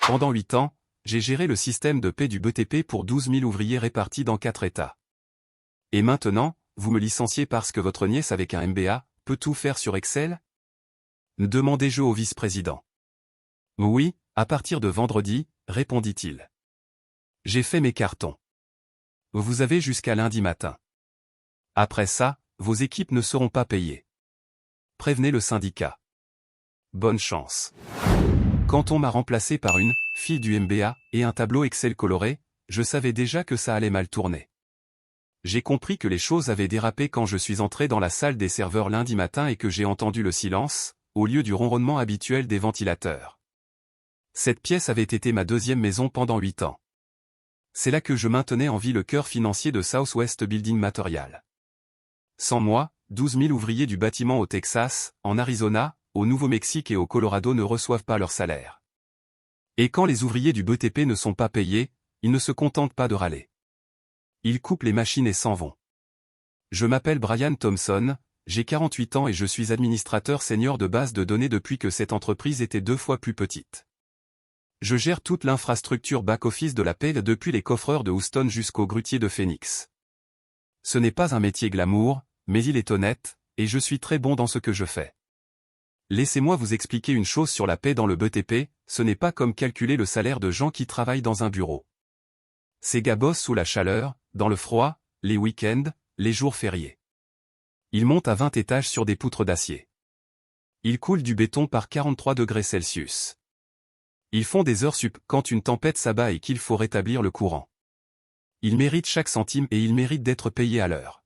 Pendant 8 ans, j'ai géré le système de paie du BTP pour 12 000 ouvriers répartis dans 4 États. Et maintenant, vous me licenciez parce que votre nièce avec un MBA peut tout faire sur Excel? Demandai-je au vice-président. Oui, à partir de vendredi, répondit-il. J'ai fait mes cartons. Vous avez jusqu'à lundi matin. Après ça, vos équipes ne seront pas payées. Prévenez le syndicat. Bonne chance. Quand on m'a remplacé par une fille du MBA et un tableau Excel coloré, je savais déjà que ça allait mal tourner. J'ai compris que les choses avaient dérapé quand je suis entré dans la salle des serveurs lundi matin et que j'ai entendu le silence, au lieu du ronronnement habituel des ventilateurs. Cette pièce avait été ma deuxième maison pendant 8 ans. C'est là que je maintenais en vie le cœur financier de Southwest Building Material. Sans moi, 12 000 ouvriers du bâtiment au Texas, en Arizona, au Nouveau-Mexique et au Colorado ne reçoivent pas leur salaire. Et quand les ouvriers du BTP ne sont pas payés, ils ne se contentent pas de râler. Ils coupent les machines et s'en vont. Je m'appelle Brian Thompson, j'ai 48 ans et je suis administrateur senior de base de données depuis que cette entreprise était 2 fois plus petite. Je gère toute l'infrastructure back-office de la paie depuis les coffreurs de Houston jusqu'aux grutiers de Phoenix. Ce n'est pas un métier glamour, mais il est honnête, et je suis très bon dans ce que je fais. Laissez-moi vous expliquer une chose sur la paie dans le BTP, ce n'est pas comme calculer le salaire de gens qui travaillent dans un bureau. Ces gars bossent sous la chaleur, dans le froid, les week-ends, les jours fériés. Ils montent à 20 étages sur des poutres d'acier. Ils coulent du béton par 43 degrés Celsius. Ils font des heures sup quand une tempête s'abat et qu'il faut rétablir le courant. Ils méritent chaque centime et ils méritent d'être payés à l'heure.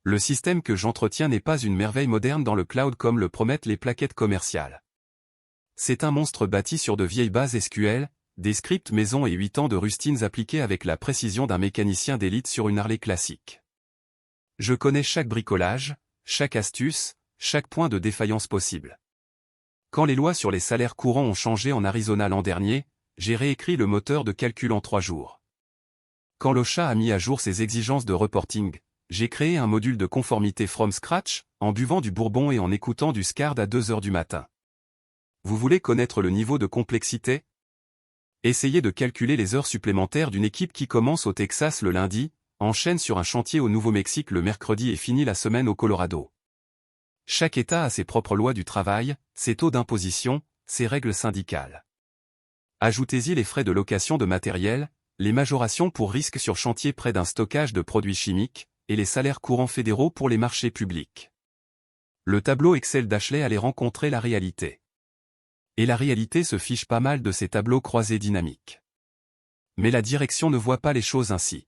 Le système que j'entretiens n'est pas une merveille moderne dans le cloud comme le promettent les plaquettes commerciales. C'est un monstre bâti sur de vieilles bases SQL, des scripts maison et 8 ans de rustines appliquées avec la précision d'un mécanicien d'élite sur une Harley classique. Je connais chaque bricolage, chaque astuce, chaque point de défaillance possible. Quand les lois sur les salaires courants ont changé en Arizona l'an dernier, j'ai réécrit le moteur de calcul en 3 jours. Quand l'OSHA a mis à jour ses exigences de reporting, j'ai créé un module de conformité from scratch, en buvant du bourbon et en écoutant du Scard à 2 heures du matin. Vous voulez connaître le niveau de complexité? Essayez de calculer les heures supplémentaires d'une équipe qui commence au Texas le lundi, enchaîne sur un chantier au Nouveau-Mexique le mercredi et finit la semaine au Colorado. Chaque État a ses propres lois du travail, ses taux d'imposition, ses règles syndicales. Ajoutez-y les frais de location de matériel, les majorations pour risques sur chantier près d'un stockage de produits chimiques, et les salaires courants fédéraux pour les marchés publics. Le tableau Excel d'Ashley allait rencontrer la réalité. Et la réalité se fiche pas mal de ces tableaux croisés dynamiques. Mais la direction ne voit pas les choses ainsi.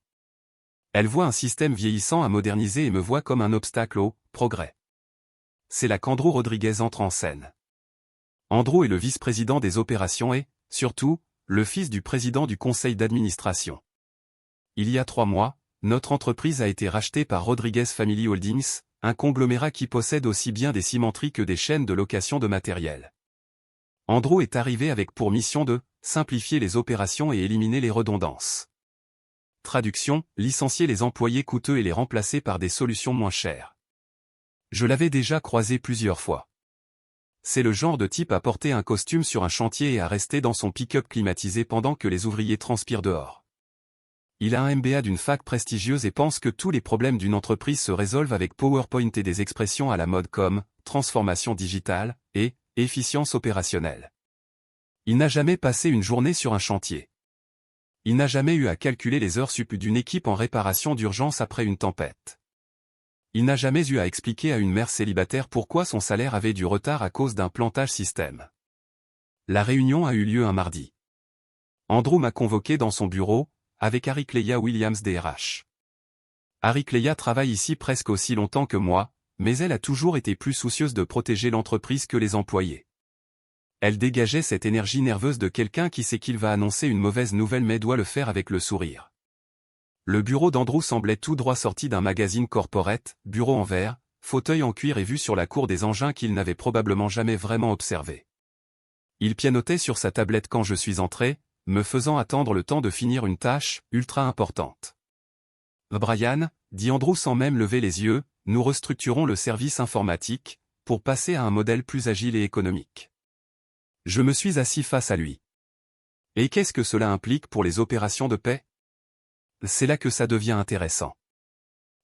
Elle voit un système vieillissant à moderniser et me voit comme un obstacle au progrès. C'est là qu'Andrew Rodriguez entre en scène. Andrew est le vice-président des opérations et, surtout, le fils du président du conseil d'administration. Il y a 3 mois, notre entreprise a été rachetée par Rodriguez Family Holdings, un conglomérat qui possède aussi bien des cimenteries que des chaînes de location de matériel. Andrew est arrivé avec pour mission de simplifier les opérations et éliminer les redondances. Traduction, licencier les employés coûteux et les remplacer par des solutions moins chères. Je l'avais déjà croisé plusieurs fois. C'est le genre de type à porter un costume sur un chantier et à rester dans son pick-up climatisé pendant que les ouvriers transpirent dehors. Il a un MBA d'une fac prestigieuse et pense que tous les problèmes d'une entreprise se résolvent avec PowerPoint et des expressions à la mode comme transformation digitale et efficience opérationnelle. Il n'a jamais passé une journée sur un chantier. Il n'a jamais eu à calculer les heures sup d'une équipe en réparation d'urgence après une tempête. Il n'a jamais eu à expliquer à une mère célibataire pourquoi son salaire avait du retard à cause d'un plantage système. La réunion a eu lieu un mardi. Andrew m'a convoqué dans son bureau, avec Aricleia Williams DRH. Aricleia travaille ici presque aussi longtemps que moi, mais elle a toujours été plus soucieuse de protéger l'entreprise que les employés. Elle dégageait cette énergie nerveuse de quelqu'un qui sait qu'il va annoncer une mauvaise nouvelle mais doit le faire avec le sourire. Le bureau d'Andrew semblait tout droit sorti d'un magazine corporate, bureau en verre, fauteuil en cuir et vue sur la cour des engins qu'il n'avait probablement jamais vraiment observé. Il pianotait sur sa tablette quand je suis entré, me faisant attendre le temps de finir une tâche ultra importante. Brian, dit Andrew sans même lever les yeux, nous restructurons le service informatique, pour passer à un modèle plus agile et économique. Je me suis assis face à lui. Et qu'est-ce que cela implique pour les opérations de paix? C'est là que ça devient intéressant.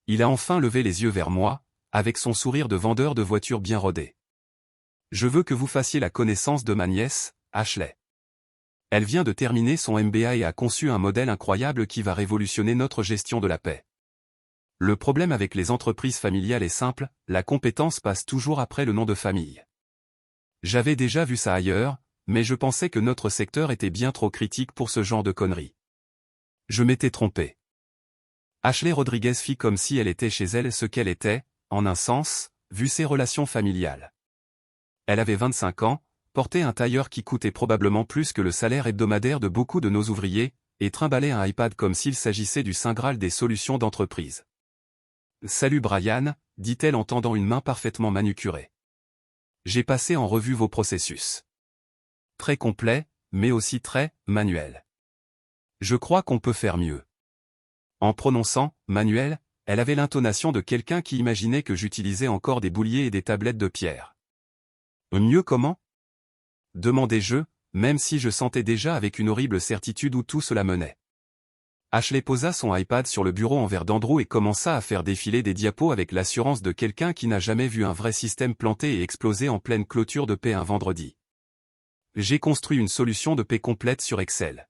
Il a enfin levé les yeux vers moi, avec son sourire de vendeur de voitures bien rodé. Je veux que vous fassiez la connaissance de ma nièce, Ashley. Elle vient de terminer son MBA et a conçu un modèle incroyable qui va révolutionner notre gestion de la paix. Le problème avec les entreprises familiales est simple, la compétence passe toujours après le nom de famille. J'avais déjà vu ça ailleurs, mais je pensais que notre secteur était bien trop critique pour ce genre de conneries. Je m'étais trompé. Ashley Rodriguez fit comme si elle était chez elle ce qu'elle était, en un sens, vu ses relations familiales. Elle avait 25 ans, portait un tailleur qui coûtait probablement plus que le salaire hebdomadaire de beaucoup de nos ouvriers, et trimballait un iPad comme s'il s'agissait du saint graal des solutions d'entreprise. « Salut Brian », dit-elle en tendant une main parfaitement manucurée. « J'ai passé en revue vos processus. Très complet, mais aussi très manuel. Je crois qu'on peut faire mieux. » En prononçant « manuel », elle avait l'intonation de quelqu'un qui imaginait que j'utilisais encore des bouliers et des tablettes de pierre. « Mieux comment ?» demandai-je, même si je sentais déjà avec une horrible certitude où tout cela menait. Ashley posa son iPad sur le bureau en verre d'Andrew et commença à faire défiler des diapos avec l'assurance de quelqu'un qui n'a jamais vu un vrai système planter et exploser en pleine clôture de paix un vendredi. J'ai construit une solution de paix complète sur Excel.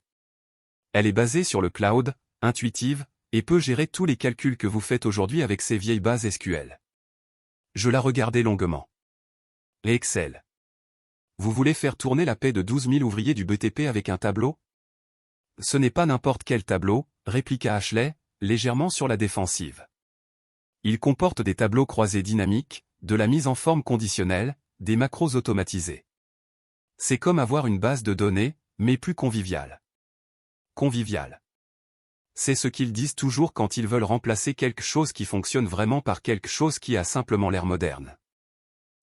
Elle est basée sur le cloud, intuitive, et peut gérer tous les calculs que vous faites aujourd'hui avec ces vieilles bases SQL. Je la regardai longuement. Et Excel. Vous voulez faire tourner la paix de 12 000 ouvriers du BTP avec un tableau? Ce n'est pas n'importe quel tableau, répliqua Ashley, légèrement sur la défensive. Il comporte des tableaux croisés dynamiques, de la mise en forme conditionnelle, des macros automatisés. C'est comme avoir une base de données, mais plus conviviale. Conviviale. C'est ce qu'ils disent toujours quand ils veulent remplacer quelque chose qui fonctionne vraiment par quelque chose qui a simplement l'air moderne.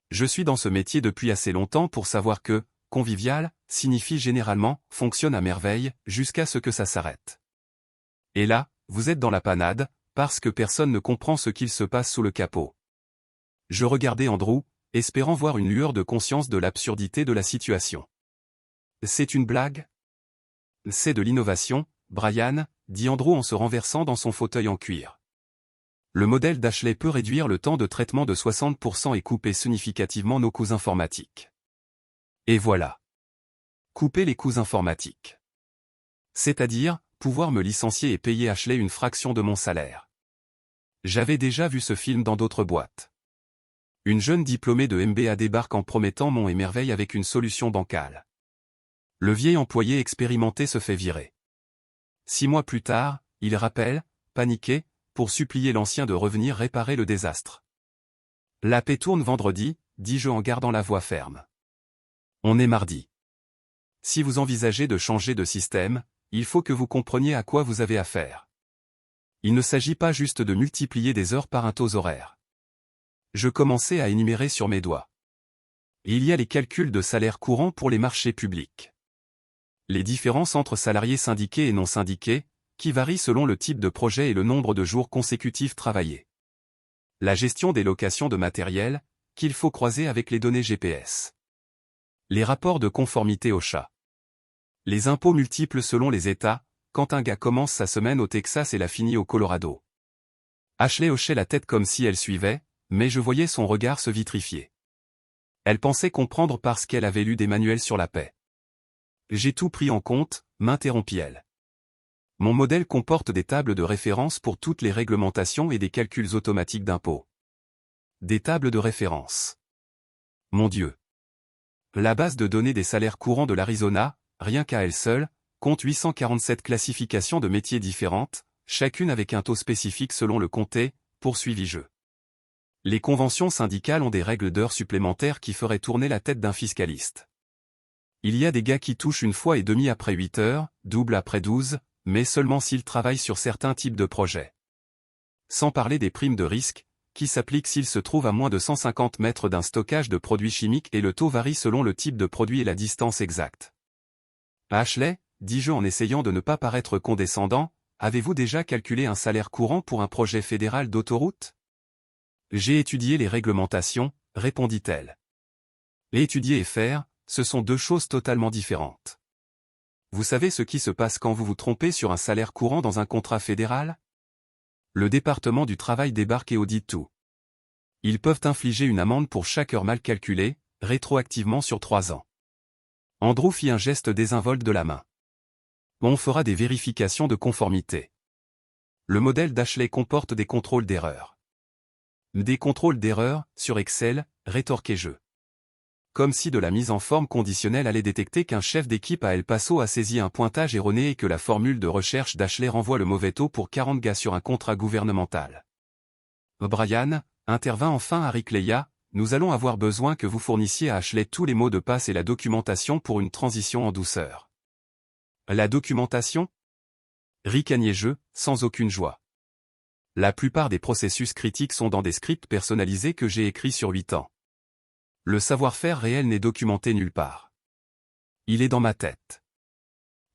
Je suis dans ce métier depuis assez longtemps pour savoir que « convivial » signifie généralement « fonctionne à merveille » jusqu'à ce que ça s'arrête. Et là, vous êtes dans la panade, parce que personne ne comprend ce qu'il se passe sous le capot. Je regardais Andrew, espérant voir une lueur de conscience de l'absurdité de la situation. « C'est une blague ? » « C'est de l'innovation, Brian, » dit Andrew en se renversant dans son fauteuil en cuir. Le modèle d'Ashley peut réduire le temps de traitement de 60% et couper significativement nos coûts informatiques. Et voilà. Couper les coûts informatiques. C'est-à-dire, pouvoir me licencier et payer Ashley une fraction de mon salaire. J'avais déjà vu ce film dans d'autres boîtes. Une jeune diplômée de MBA débarque en promettant monts et merveilles avec une solution bancale. Le vieil employé expérimenté se fait virer. 6 mois plus tard, il rappelle, paniqué, pour supplier l'ancien de revenir réparer le désastre. La paix tourne vendredi, dis-je en gardant la voix ferme. On est mardi. Si vous envisagez de changer de système, il faut que vous compreniez à quoi vous avez affaire. Il ne s'agit pas juste de multiplier des heures par un taux horaire. Je commençais à énumérer sur mes doigts. Il y a les calculs de salaire courant pour les marchés publics. Les différences entre salariés syndiqués et non syndiqués, qui varient selon le type de projet et le nombre de jours consécutifs travaillés. La gestion des locations de matériel, qu'il faut croiser avec les données GPS. Les rapports de conformité au chat. Les impôts multiples selon les États, quand un gars commence sa semaine au Texas et la finit au Colorado. Ashley hochait la tête comme si elle suivait, mais je voyais son regard se vitrifier. Elle pensait comprendre parce qu'elle avait lu des manuels sur la paix. J'ai tout pris en compte, m'interrompit-elle. Mon modèle comporte des tables de référence pour toutes les réglementations et des calculs automatiques d'impôts. Des tables de référence. Mon Dieu. La base de données des salaires courants de l'Arizona, rien qu'à elle seule, compte 847 classifications de métiers différentes, chacune avec un taux spécifique selon le comté, poursuivis-je. Les conventions syndicales ont des règles d'heures supplémentaires qui feraient tourner la tête d'un fiscaliste. Il y a des gars qui touchent une fois et demie après 8 heures, double après 12, mais seulement s'ils travaillent sur certains types de projets. Sans parler des primes de risque, qui s'appliquent s'ils se trouvent à moins de 150 mètres d'un stockage de produits chimiques et le taux varie selon le type de produit et la distance exacte. Ashley, dis-je en essayant de ne pas paraître condescendant, avez-vous déjà calculé un salaire courant pour un projet fédéral d'autoroute? J'ai étudié les réglementations, répondit-elle. Et étudier et faire, ce sont deux choses totalement différentes. Vous savez ce qui se passe quand vous vous trompez sur un salaire courant dans un contrat fédéral? Le département du travail débarque et audite tout. Ils peuvent infliger une amende pour chaque heure mal calculée, rétroactivement sur 3 ans. Andrew fit un geste désinvolte de la main. On fera des vérifications de conformité. Le modèle d'Ashley comporte des contrôles d'erreur. Des contrôles d'erreur, sur Excel, rétorquai-je. Comme si de la mise en forme conditionnelle allait détecter qu'un chef d'équipe à El Paso a saisi un pointage erroné et que la formule de recherche d'Ashley renvoie le mauvais taux pour 40 gars sur un contrat gouvernemental. Brian, intervint enfin Harry Cleia, nous allons avoir besoin que vous fournissiez à Ashley tous les mots de passe et la documentation pour une transition en douceur. La documentation? Ricagnai-je, sans aucune joie. La plupart des processus critiques sont dans des scripts personnalisés que j'ai écrits sur 8 ans. Le savoir-faire réel n'est documenté nulle part. Il est dans ma tête.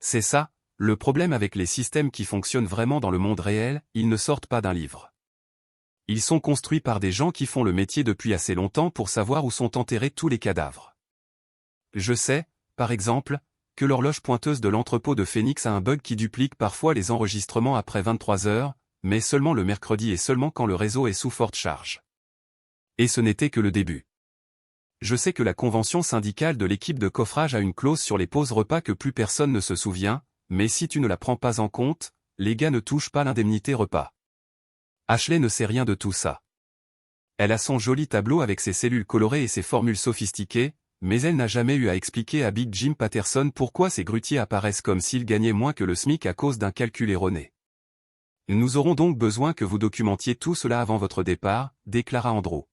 C'est ça, le problème avec les systèmes qui fonctionnent vraiment dans le monde réel, ils ne sortent pas d'un livre. Ils sont construits par des gens qui font le métier depuis assez longtemps pour savoir où sont enterrés tous les cadavres. Je sais, par exemple, que l'horloge pointeuse de l'entrepôt de Phoenix a un bug qui duplique parfois les enregistrements après 23 heures, mais seulement le mercredi et seulement quand le réseau est sous forte charge. Et ce n'était que le début. Je sais que la convention syndicale de l'équipe de coffrage a une clause sur les pauses repas que plus personne ne se souvient, mais si tu ne la prends pas en compte, les gars ne touchent pas l'indemnité repas. Ashley ne sait rien de tout ça. Elle a son joli tableau avec ses cellules colorées et ses formules sophistiquées, mais elle n'a jamais eu à expliquer à Big Jim Patterson pourquoi ces grutiers apparaissent comme s'ils gagnaient moins que le SMIC à cause d'un calcul erroné. Nous aurons donc besoin que vous documentiez tout cela avant votre départ, déclara Andrew.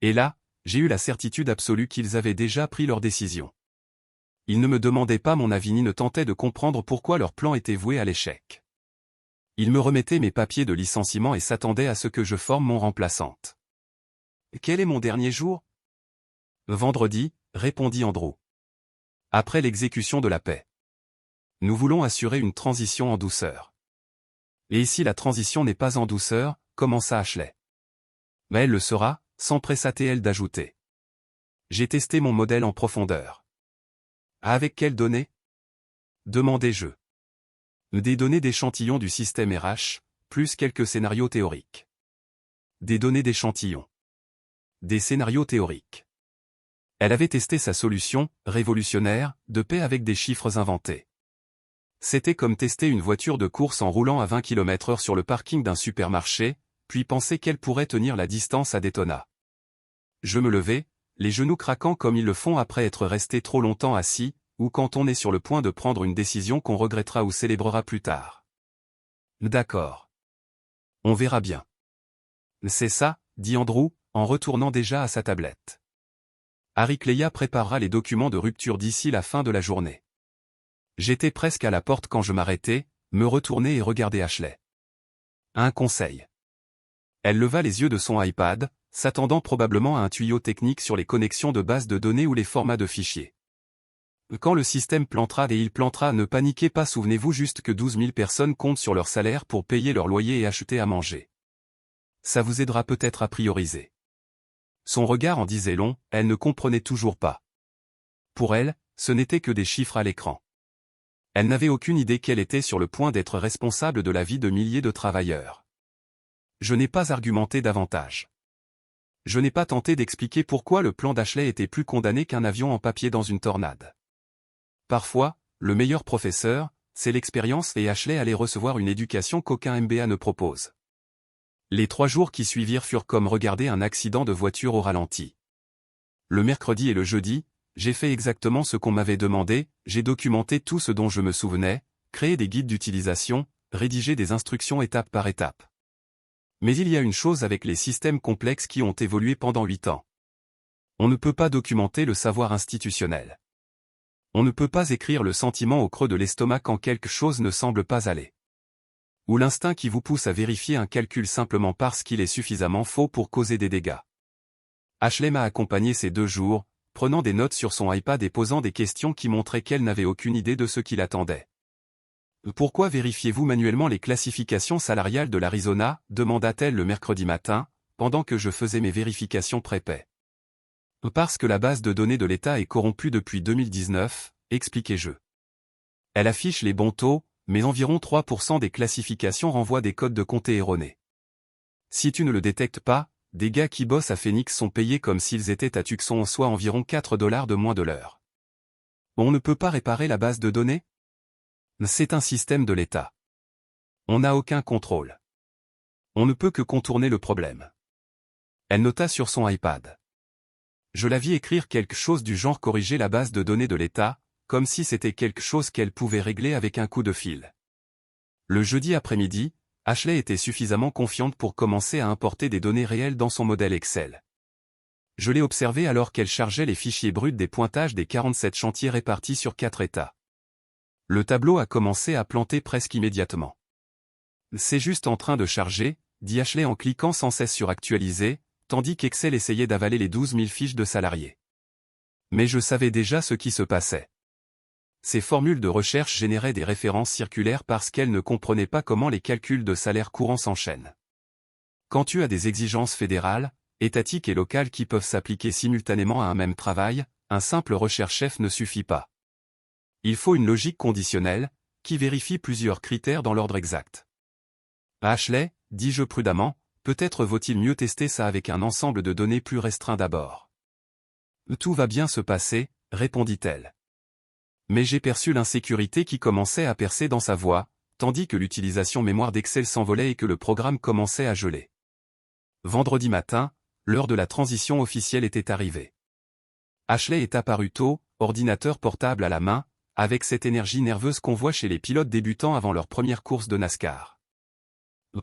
Et là, j'ai eu la certitude absolue qu'ils avaient déjà pris leur décision. Ils ne me demandaient pas mon avis ni ne tentaient de comprendre pourquoi leur plan était voué à l'échec. Ils me remettaient mes papiers de licenciement et s'attendaient à ce que je forme mon remplaçante. Quel est mon dernier jour? Vendredi, répondit Andrew. Après l'exécution de la paix. Nous voulons assurer une transition en douceur. Et si la transition n'est pas en douceur, commença Ashley. Mais elle le sera, s'empressa-t-elle d'ajouter. J'ai testé mon modèle en profondeur. Avec quelles données? Demandai-je. Des données d'échantillons du système RH, plus quelques scénarios théoriques. Des données d'échantillons. Des scénarios théoriques. Elle avait testé sa solution, révolutionnaire, de paix avec des chiffres inventés. C'était comme tester une voiture de course en roulant à 20 km/h sur le parking d'un supermarché, puis penser qu'elle pourrait tenir la distance à Daytona. Je me levai, les genoux craquant comme ils le font après être restés trop longtemps assis, ou quand on est sur le point de prendre une décision qu'on regrettera ou célébrera plus tard. D'accord. On verra bien. C'est ça, dit Andrew, en retournant déjà à sa tablette. Harry Cleia préparera les documents de rupture d'ici la fin de la journée. J'étais presque à la porte quand je m'arrêtai, me retournai et regardai Ashley. Un conseil. Elle leva les yeux de son iPad, s'attendant probablement à un tuyau technique sur les connexions de bases de données ou les formats de fichiers. Quand le système plantera et il plantera, ne paniquez pas, souvenez-vous juste que 12 000 personnes comptent sur leur salaire pour payer leur loyer et acheter à manger. Ça vous aidera peut-être à prioriser. Son regard en disait long, elle ne comprenait toujours pas. Pour elle, ce n'était que des chiffres à l'écran. Elle n'avait aucune idée qu'elle était sur le point d'être responsable de la vie de milliers de travailleurs. Je n'ai pas argumenté davantage. Je n'ai pas tenté d'expliquer pourquoi le plan d'Ashley était plus condamné qu'un avion en papier dans une tornade. Parfois, le meilleur professeur, c'est l'expérience et Ashley allait recevoir une éducation qu'aucun MBA ne propose. Les 3 jours qui suivirent furent comme regarder un accident de voiture au ralenti. Le mercredi et le jeudi, j'ai fait exactement ce qu'on m'avait demandé, j'ai documenté tout ce dont je me souvenais, créé des guides d'utilisation, rédigé des instructions étape par étape. Mais il y a une chose avec les systèmes complexes qui ont évolué pendant 8 ans. On ne peut pas documenter le savoir institutionnel. On ne peut pas écrire le sentiment au creux de l'estomac quand quelque chose ne semble pas aller. Ou l'instinct qui vous pousse à vérifier un calcul simplement parce qu'il est suffisamment faux pour causer des dégâts. Ashley m'a accompagné ces 2 jours, prenant des notes sur son iPad et posant des questions qui montraient qu'elle n'avait aucune idée de ce qui l'attendait. Pourquoi vérifiez-vous manuellement les classifications salariales de l'Arizona, demanda-t-elle le mercredi matin, pendant que je faisais mes vérifications pré-paie. Parce que la base de données de l'État est corrompue depuis 2019, expliquai-je. Elle affiche les bons taux, mais environ 3% des classifications renvoient des codes de compte erronés. Si tu ne le détectes pas, des gars qui bossent à Phoenix sont payés comme s'ils étaient à Tucson, soit environ 4 $ de moins de l'heure. On ne peut pas réparer la base de données? C'est un système de l'État. On n'a aucun contrôle. On ne peut que contourner le problème. Elle nota sur son iPad. Je la vis écrire quelque chose du genre corriger la base de données de l'État, comme si c'était quelque chose qu'elle pouvait régler avec un coup de fil. Le jeudi après-midi, Ashley était suffisamment confiante pour commencer à importer des données réelles dans son modèle Excel. Je l'ai observée alors qu'elle chargeait les fichiers bruts des pointages des 47 chantiers répartis sur 4 États. Le tableau a commencé à planter presque immédiatement. C'est juste en train de charger, dit Ashley en cliquant sans cesse sur Actualiser, tandis qu'Excel essayait d'avaler les 12 000 fiches de salariés. Mais je savais déjà ce qui se passait. Ces formules de recherche généraient des références circulaires parce qu'elles ne comprenaient pas comment les calculs de salaire courants s'enchaînent. Quand tu as des exigences fédérales, étatiques et locales qui peuvent s'appliquer simultanément à un même travail, un simple recherche-chef ne suffit pas. Il faut une logique conditionnelle, qui vérifie plusieurs critères dans l'ordre exact. Ashley, dis-je prudemment, peut-être vaut-il mieux tester ça avec un ensemble de données plus restreint d'abord. Tout va bien se passer, répondit-elle. Mais j'ai perçu l'insécurité qui commençait à percer dans sa voix, tandis que l'utilisation mémoire d'Excel s'envolait et que le programme commençait à geler. Vendredi matin, l'heure de la transition officielle était arrivée. Ashley est apparue tôt, ordinateur portable à la main, avec cette énergie nerveuse qu'on voit chez les pilotes débutants avant leur première course de NASCAR.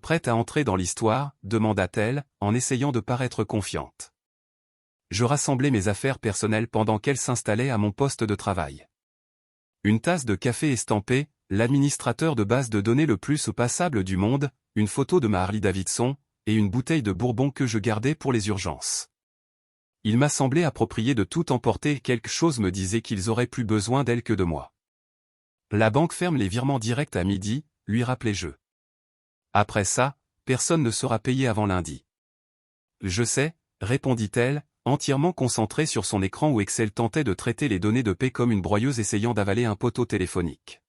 Prête à entrer dans l'histoire, demanda-t-elle, en essayant de paraître confiante. Je rassemblais mes affaires personnelles pendant qu'elle s'installait à mon poste de travail. Une tasse de café estampée, l'administrateur de base de données le plus passable du monde, une photo de ma Harley-Davidson, et une bouteille de bourbon que je gardais pour les urgences. Il m'a semblé approprié de tout emporter et quelque chose me disait qu'ils auraient plus besoin d'elle que de moi. La banque ferme les virements directs à midi, lui rappelai-je. Après ça, personne ne sera payé avant lundi. Je sais, répondit-elle, entièrement concentrée sur son écran où Excel tentait de traiter les données de paie comme une broyeuse essayant d'avaler un poteau téléphonique.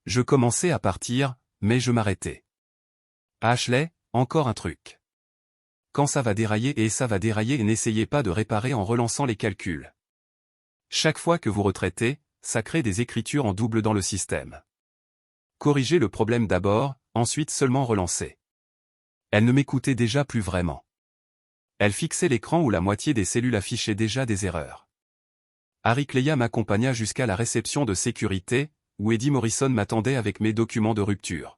Je commençais à partir, mais je m'arrêtais. Ashley, encore un truc. Quand ça va dérailler et ça va dérailler et n'essayez pas de réparer en relançant les calculs. Chaque fois que vous retraitez, ça crée des écritures en double dans le système. Corrigez le problème d'abord, ensuite seulement relancer. Elle ne m'écoutait déjà plus vraiment. Elle fixait l'écran où la moitié des cellules affichaient déjà des erreurs. Harry Cleya m'accompagna jusqu'à la réception de sécurité, où Eddie Morrison m'attendait avec mes documents de rupture.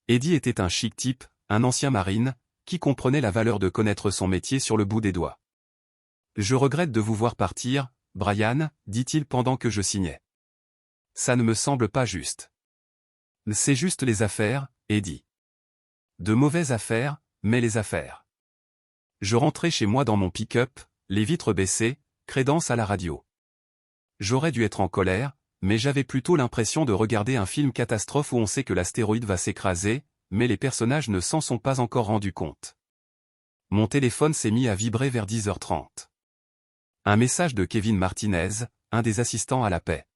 Eddie était un chic type, un ancien marine, qui comprenait la valeur de connaître son métier sur le bout des doigts. « Je regrette de vous voir partir, Brian, dit-il pendant que je signais. Ça ne me semble pas juste. C'est juste les affaires, Eddie. De mauvaises affaires, mais les affaires. Je rentrais chez moi dans mon pick-up, les vitres baissées, crédence à la radio. J'aurais dû être en colère, mais j'avais plutôt l'impression de regarder un film catastrophe où on sait que l'astéroïde va s'écraser, mais les personnages ne s'en sont pas encore rendus compte. Mon téléphone s'est mis à vibrer vers 10h30. Un message de Kevin Martinez, un des assistants à la paix.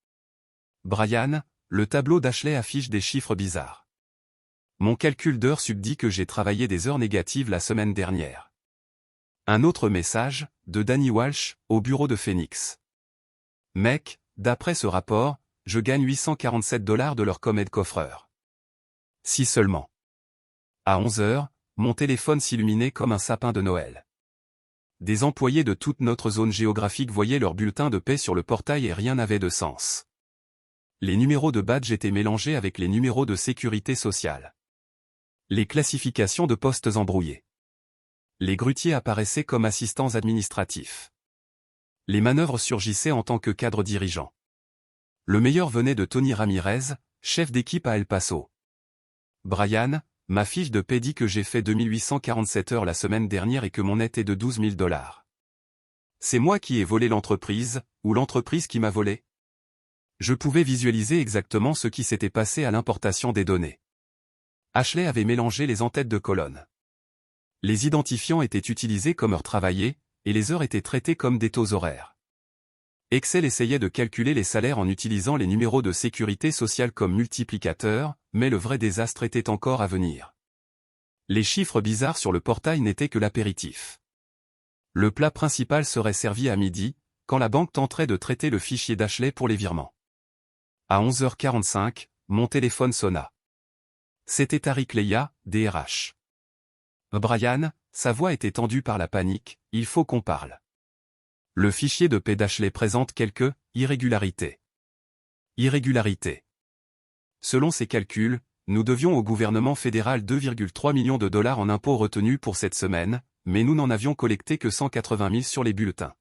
Brian, le tableau d'Ashley affiche des chiffres bizarres. Mon calcul d'heures sub dit que j'ai travaillé des heures négatives la semaine dernière. Un autre message, de Danny Walsh, au bureau de Phoenix. Mec, d'après ce rapport, je gagne 847 $ de leur comète coffreur. Si seulement. À 11h, mon téléphone s'illuminait comme un sapin de Noël. Des employés de toute notre zone géographique voyaient leur bulletin de paie sur le portail et rien n'avait de sens. Les numéros de badge étaient mélangés avec les numéros de sécurité sociale. Les classifications de postes embrouillées. Les grutiers apparaissaient comme assistants administratifs. Les manœuvres surgissaient en tant que cadre dirigeant. Le meilleur venait de Tony Ramirez, chef d'équipe à El Paso. Brian, ma fiche de paie dit que j'ai fait 2847 heures la semaine dernière et que mon net est de 12 000 $. C'est moi qui ai volé l'entreprise, ou l'entreprise qui m'a volé? Je pouvais visualiser exactement ce qui s'était passé à l'importation des données. Ashley avait mélangé les en-têtes de colonne. Les identifiants étaient utilisés comme heures travaillées, et les heures étaient traitées comme des taux horaires. Excel essayait de calculer les salaires en utilisant les numéros de sécurité sociale comme multiplicateurs, mais le vrai désastre était encore à venir. Les chiffres bizarres sur le portail n'étaient que l'apéritif. Le plat principal serait servi à midi, quand la banque tenterait de traiter le fichier d'Ashley pour les virements. À 11h45, mon téléphone sonna. C'était Harry Cleia, DRH. Brian, sa voix était tendue par la panique, il faut qu'on parle. Le fichier de paie d'Ashley présente quelques irrégularités. Irrégularités. Selon ses calculs, nous devions au gouvernement fédéral 2,3 millions de dollars en impôts retenus pour cette semaine, mais nous n'en avions collecté que 180 000 sur les bulletins.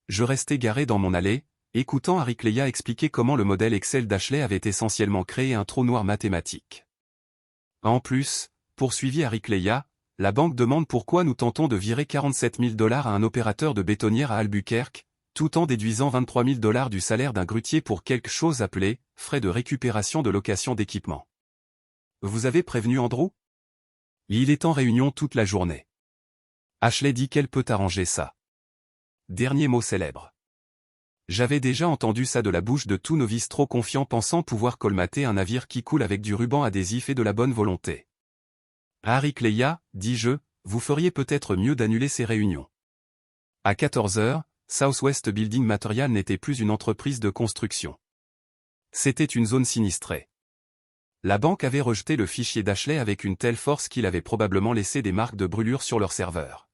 Je restais garé dans mon allée, écoutant Harry Cleia expliquer comment le modèle Excel d'Ashley avait essentiellement créé un trou noir mathématique. En plus, poursuivit Harry Cleia, la banque demande pourquoi nous tentons de virer 47 000 dollars à un opérateur de bétonnière à Albuquerque, tout en déduisant 23 000 dollars du salaire d'un grutier pour quelque chose appelé « frais de récupération de location d'équipement ». Vous avez prévenu Andrew? Il est en réunion toute la journée. Ashley dit qu'elle peut arranger ça. Dernier mot célèbre. J'avais déjà entendu ça de la bouche de tous novices trop confiants pensant pouvoir colmater un navire qui coule avec du ruban adhésif et de la bonne volonté. Harry Cleia, dis-je, vous feriez peut-être mieux d'annuler ces réunions. À 14h, Southwest Building Material n'était plus une entreprise de construction. C'était une zone sinistrée. La banque avait rejeté le fichier d'Ashley avec une telle force qu'il avait probablement laissé des marques de brûlure sur leur serveur.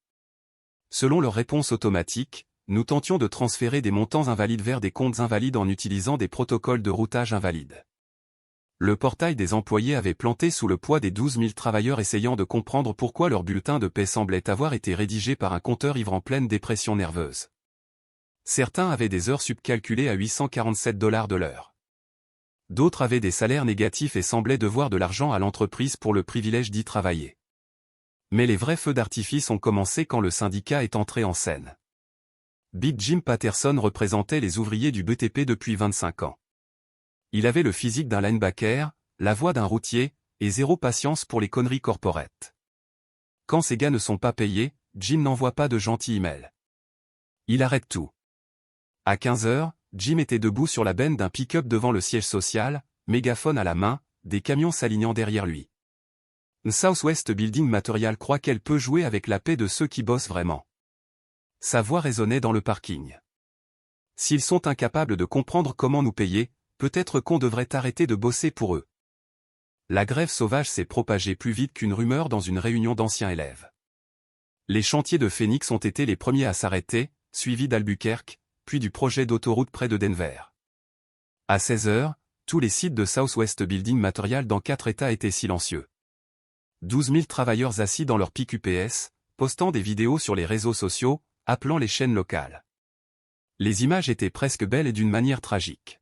Selon leur réponse automatique, nous tentions de transférer des montants invalides vers des comptes invalides en utilisant des protocoles de routage invalides. Le portail des employés avait planté sous le poids des 12 000 travailleurs essayant de comprendre pourquoi leur bulletin de paie semblait avoir été rédigé par un compteur ivre en pleine dépression nerveuse. Certains avaient des heures subcalculées à 847 dollars de l'heure. D'autres avaient des salaires négatifs et semblaient devoir de l'argent à l'entreprise pour le privilège d'y travailler. Mais les vrais feux d'artifice ont commencé quand le syndicat est entré en scène. Big Jim Patterson représentait les ouvriers du BTP depuis 25 ans. Il avait le physique d'un linebacker, la voix d'un routier, et zéro patience pour les conneries corporates. Quand ces gars ne sont pas payés, Jim n'envoie pas de gentils emails. Il arrête tout. À 15h, Jim était debout sur la benne d'un pick-up devant le siège social, mégaphone à la main, des camions s'alignant derrière lui. Southwest Building Material croit qu'elle peut jouer avec la paix de ceux qui bossent vraiment. Sa voix résonnait dans le parking. S'ils sont incapables de comprendre comment nous payer, peut-être qu'on devrait arrêter de bosser pour eux. La grève sauvage s'est propagée plus vite qu'une rumeur dans une réunion d'anciens élèves. Les chantiers de Phoenix ont été les premiers à s'arrêter, suivis d'Albuquerque, puis du projet d'autoroute près de Denver. À 16h, tous les sites de Southwest Building Material dans 4 États étaient silencieux. 12 000 travailleurs assis dans leur pick UPS, postant des vidéos sur les réseaux sociaux, appelant les chaînes locales. Les images étaient presque belles et d'une manière tragique.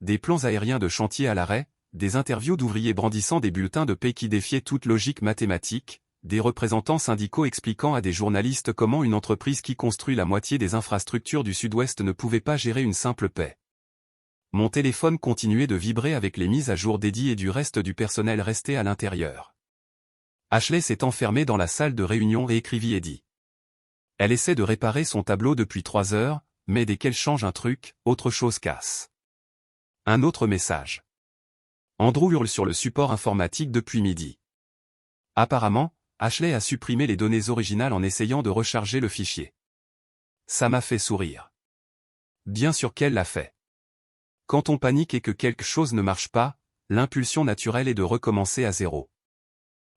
Des plans aériens de chantier à l'arrêt, des interviews d'ouvriers brandissant des bulletins de paie qui défiaient toute logique mathématique, des représentants syndicaux expliquant à des journalistes comment une entreprise qui construit la moitié des infrastructures du Sud-Ouest ne pouvait pas gérer une simple paie. Mon téléphone continuait de vibrer avec les mises à jour d'Eddie et du reste du personnel resté à l'intérieur. Ashley s'est enfermée dans la salle de réunion et écrivit Eddie. Elle essaie de réparer son tableau depuis 3 heures, mais dès qu'elle change un truc, autre chose casse. Un autre message. Andrew hurle sur le support informatique depuis midi. Apparemment, Ashley a supprimé les données originales en essayant de recharger le fichier. Ça m'a fait sourire. Bien sûr qu'elle l'a fait. Quand on panique et que quelque chose ne marche pas, l'impulsion naturelle est de recommencer à zéro.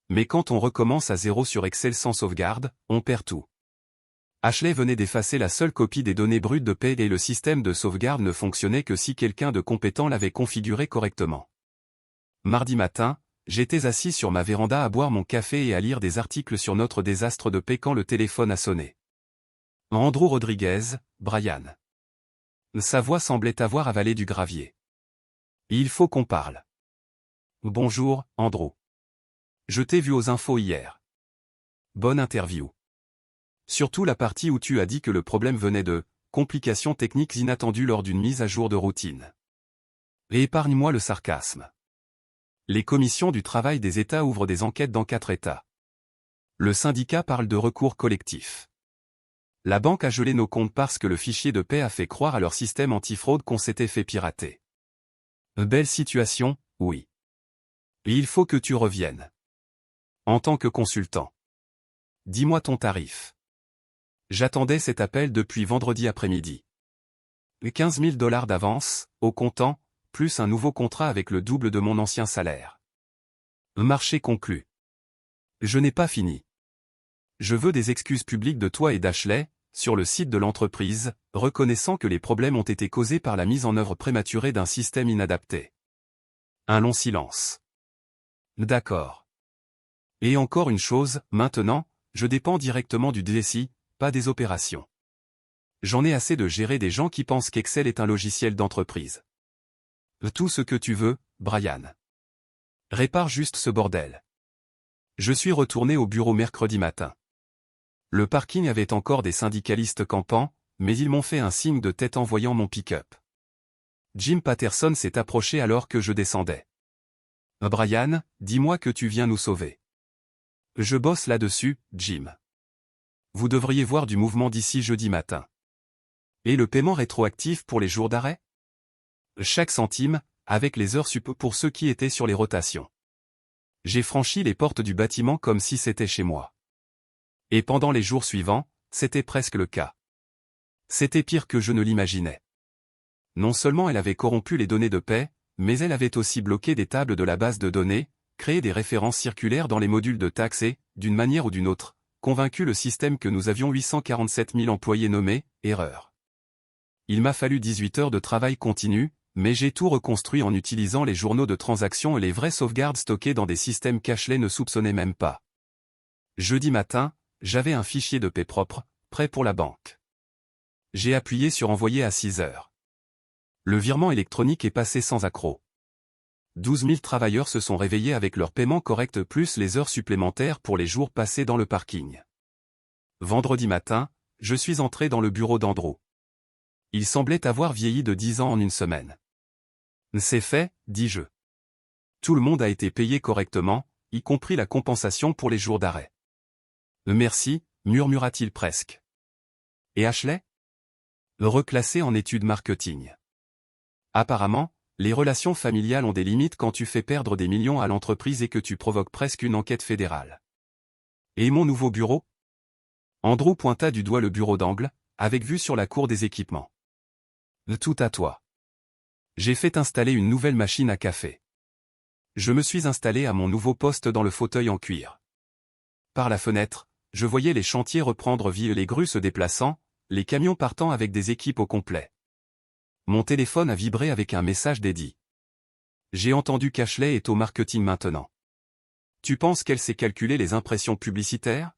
Mais quand on recommence à zéro sur Excel sans sauvegarde, on perd tout. Ashley venait d'effacer la seule copie des données brutes de paie et le système de sauvegarde ne fonctionnait que si quelqu'un de compétent l'avait configuré correctement. Mardi matin, j'étais assis sur ma véranda à boire mon café et à lire des articles sur notre désastre de paie quand le téléphone a sonné. Andrew Rodriguez, Brian. Sa voix semblait avoir avalé du gravier. Il faut qu'on parle. Bonjour, Andrew. Je t'ai vu aux infos hier. Bonne interview. Surtout la partie où tu as dit que le problème venait de complications techniques inattendues lors d'une mise à jour de routine. Et épargne-moi le sarcasme. Les commissions du travail des États ouvrent des enquêtes dans 4 États. Le syndicat parle de recours collectif. La banque a gelé nos comptes parce que le fichier de paie a fait croire à leur système antifraude qu'on s'était fait pirater. Belle situation, oui. Et il faut que tu reviennes. En tant que consultant. Dis-moi ton tarif. J'attendais cet appel depuis vendredi après-midi. 15 000 $ d'avance, au comptant, plus un nouveau contrat avec le double de mon ancien salaire. Marché conclu. Je n'ai pas fini. Je veux des excuses publiques de toi et d'Ashley, sur le site de l'entreprise, reconnaissant que les problèmes ont été causés par la mise en œuvre prématurée d'un système inadapté. Un long silence. D'accord. Et encore une chose, maintenant, je dépends directement du DSI, pas des opérations. J'en ai assez de gérer des gens qui pensent qu'Excel est un logiciel d'entreprise. Tout ce que tu veux, Brian. Répare juste ce bordel. Je suis retourné au bureau mercredi matin. Le parking avait encore des syndicalistes campants, mais ils m'ont fait un signe de tête en voyant mon pick-up. Jim Patterson s'est approché alors que je descendais. Brian, dis-moi que tu viens nous sauver. Je bosse là-dessus, Jim. Vous devriez voir du mouvement d'ici jeudi matin. Et le paiement rétroactif pour les jours d'arrêt? Chaque centime, avec les heures sup pour ceux qui étaient sur les rotations. J'ai franchi les portes du bâtiment comme si c'était chez moi. Et pendant les jours suivants, c'était presque le cas. C'était pire que je ne l'imaginais. Non seulement elle avait corrompu les données de paie, mais elle avait aussi bloqué des tables de la base de données, créé des références circulaires dans les modules de taxes et, d'une manière ou d'une autre, convaincu le système que nous avions 847 000 employés nommés, erreur. Il m'a fallu 18 heures de travail continu, mais j'ai tout reconstruit en utilisant les journaux de transactions et les vraies sauvegardes stockées dans des systèmes qu'Ashley ne soupçonnait même pas. Jeudi matin, j'avais un fichier de paie propre, prêt pour la banque. J'ai appuyé sur envoyer à 6 heures. Le virement électronique est passé sans accroc. 12 000 travailleurs se sont réveillés avec leur paiement correct plus les heures supplémentaires pour les jours passés dans le parking. Vendredi matin, je suis entré dans le bureau d'Andrew. Il semblait avoir vieilli de 10 ans en une semaine. C'est fait, dis-je. Tout le monde a été payé correctement, y compris la compensation pour les jours d'arrêt. Merci, murmura-t-il presque. Et Ashley? Reclassé en études marketing. Apparemment, les relations familiales ont des limites quand tu fais perdre des millions à l'entreprise et que tu provoques presque une enquête fédérale. Et mon nouveau bureau? Andrew pointa du doigt le bureau d'angle, avec vue sur la cour des équipements. Tout à toi. J'ai fait installer une nouvelle machine à café. Je me suis installé à mon nouveau poste dans le fauteuil en cuir. Par la fenêtre, je voyais les chantiers reprendre vie et les grues se déplaçant, les camions partant avec des équipes au complet. Mon téléphone a vibré avec un message d'Eddie. J'ai entendu qu'Ashley est au marketing maintenant. Tu penses qu'elle sait calculer les impressions publicitaires?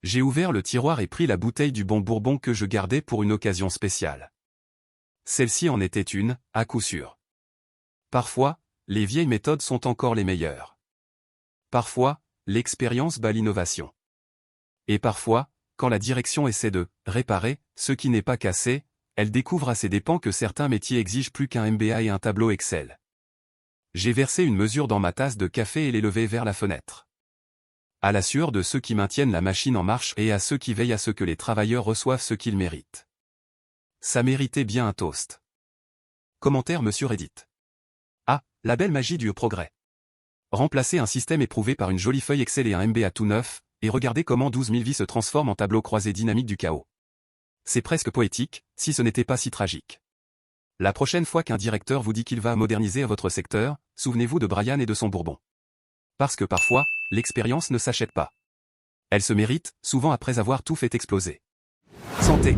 J'ai ouvert le tiroir et pris la bouteille du bon bourbon que je gardais pour une occasion spéciale. Celle-ci en était une, à coup sûr. Parfois, les vieilles méthodes sont encore les meilleures. Parfois, l'expérience bat l'innovation. Et parfois, quand la direction essaie de réparer ce qui n'est pas cassé, elle découvre à ses dépens que certains métiers exigent plus qu'un MBA et un tableau Excel. J'ai versé une mesure dans ma tasse de café et l'ai levée vers la fenêtre. À la sueur de ceux qui maintiennent la machine en marche et à ceux qui veillent à ce que les travailleurs reçoivent ce qu'ils méritent. Ça méritait bien un toast. Commentaire Monsieur Reddit. Ah, la belle magie du progrès. Remplacer un système éprouvé par une jolie feuille Excel et un MBA tout neuf, et regardez comment 12 000 vies se transforment en tableau croisé dynamique du chaos. C'est presque poétique, si ce n'était pas si tragique. La prochaine fois qu'un directeur vous dit qu'il va moderniser votre secteur, souvenez-vous de Brian et de son bourbon. Parce que parfois, l'expérience ne s'achète pas. Elle se mérite, souvent après avoir tout fait exploser. Santé.